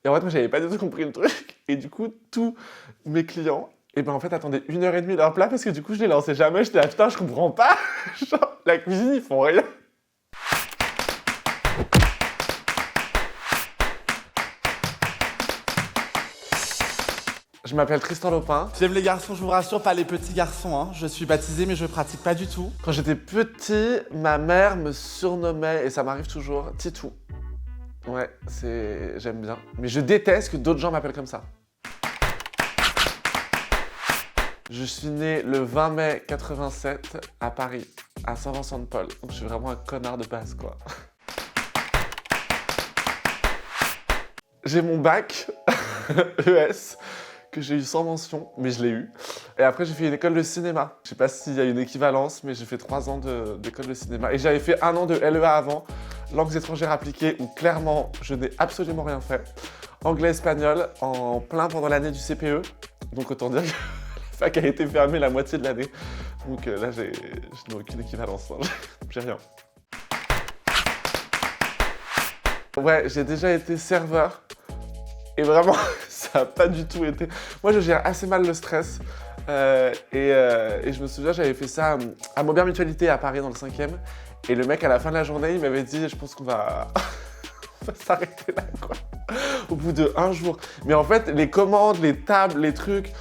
Et en fait, moi, j'avais pas du tout compris le truc. Et du coup, tous mes clients, et ben en fait, attendaient 1h30 leur plat parce que du coup, je les lançais jamais. J'étais là, putain, je comprends pas. Genre, la cuisine, ils font rien. Je m'appelle Tristan Lopin. J'aime les garçons, je vous rassure, pas les petits garçons. Hein. Je suis baptisé, mais je pratique pas du tout. Quand j'étais petit, ma mère me surnommait, et ça m'arrive toujours, Titou. Ouais, j'aime bien. Mais je déteste que d'autres gens m'appellent comme ça. Je suis né le 20 mai 87 à Paris, à Saint-Vincent-de-Paul. Donc je suis vraiment un connard de base, quoi. J'ai mon bac ES que j'ai eu sans mention, mais je l'ai eu. Et après, j'ai fait une école de cinéma. Je sais pas s'il y a une équivalence, mais j'ai fait 3 ans d'école de cinéma. Et j'avais fait 1 an de LEA avant, langues étrangères appliquées, où clairement, je n'ai absolument rien fait. Anglais-espagnol, en plein pendant l'année du CPE. Donc autant dire que la fac a été fermée la moitié de l'année. Donc là, je n'ai aucune équivalence. Hein. J'ai rien. Ouais, j'ai déjà été serveur. Et vraiment, ça n'a pas du tout été... Moi, je gère assez mal le stress. Et je me souviens, j'avais fait ça à Maubert Mutualité à Paris, dans le 5e. Et le mec, à la fin de la journée, il m'avait dit, je pense qu'on va... on va s'arrêter là, quoi. Au bout de 1 jour. Mais en fait, les commandes, les tables, les trucs...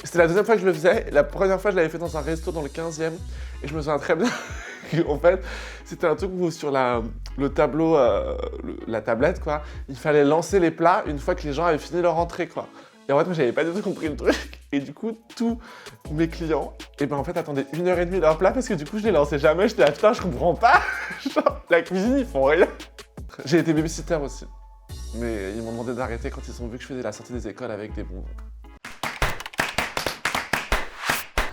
C'était la 2e fois que je le faisais. La première fois, je l'avais fait dans un resto dans le 15e. Et je me souviens très bien qu'en fait, c'était un truc où sur le tableau, la tablette, quoi, il fallait lancer les plats une fois que les gens avaient fini leur entrée, quoi. Et en fait, moi, j'avais pas du tout compris le truc. Et du coup, tous mes clients, et ben en fait, attendaient 1h30 leur plat parce que du coup, je les lançais jamais. J'étais là, putain, je comprends pas. Genre, la cuisine, ils font rien. J'ai été babysitter aussi. Mais ils m'ont demandé d'arrêter quand ils ont vu que je faisais la sortie des écoles avec des bonbons.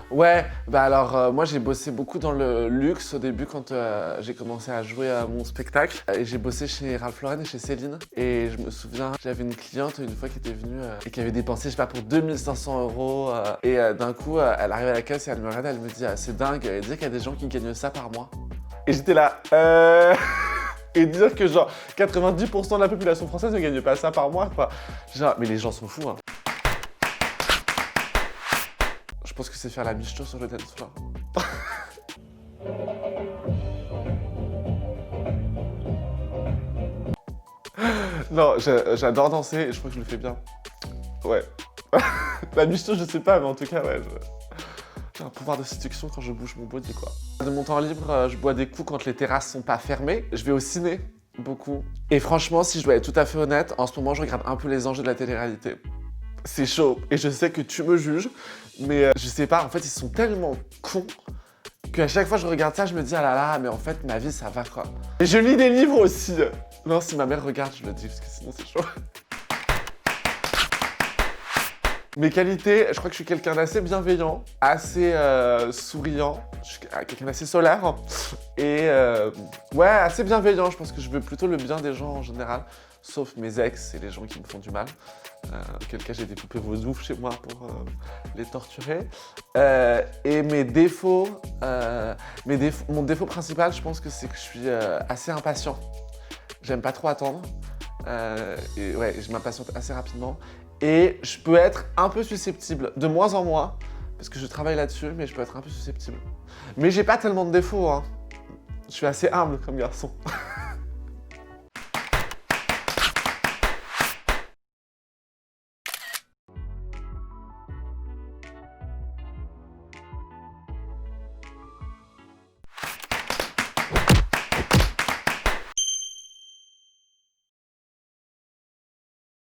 Ouais, bah alors moi j'ai bossé beaucoup dans le luxe au début quand j'ai commencé à jouer à mon spectacle. Et j'ai bossé chez Ralph Lauren et chez Céline. Et je me souviens, j'avais une cliente une fois qui était venue et qui avait dépensé, je sais pas, pour 2500 €. Et d'un coup, elle arrive à la caisse et elle me regarde, elle me dit ah, c'est dingue, elle dit qu'il y a des gens qui gagnent ça par mois. Et j'étais là, Et dire que genre 90% de la population française ne gagne pas ça par mois, quoi. Genre, mais les gens sont fous, hein. Je pense que c'est faire la michto sur le dance floor. Non, j'adore danser et je crois que je le fais bien. Ouais. La michto, je sais pas, mais en tout cas, ouais. J'ai un pouvoir de séduction quand je bouge mon body, quoi. De mon temps libre, je bois des coups quand les terrasses sont pas fermées. Je vais au ciné, beaucoup. Et franchement, si je dois être tout à fait honnête, en ce moment, je regarde un peu les enjeux de la télé-réalité. C'est chaud. Et je sais que tu me juges, mais je sais pas, en fait, ils sont tellement cons qu'à chaque fois que je regarde ça, je me dis, ah là là, mais en fait, ma vie, ça va, quoi. Et je lis des livres aussi. Non, si ma mère regarde, je le dis, parce que sinon, c'est chaud. Mes qualités, je crois que je suis quelqu'un d'assez bienveillant, assez souriant, je suis quelqu'un d'assez solaire et ouais, assez bienveillant. Je pense que je veux plutôt le bien des gens en général, sauf mes ex et les gens qui me font du mal. Auquel cas j'ai des poupées vaudou chez moi pour les torturer. Et mes défauts, mon défaut principal, je pense que c'est que je suis assez impatient. J'aime pas trop attendre et ouais, je m'impatiente assez rapidement. Et je peux être un peu susceptible, de moins en moins, parce que je travaille là-dessus, mais je peux être un peu susceptible. Mais j'ai pas tellement de défauts, hein. Je suis assez humble comme garçon.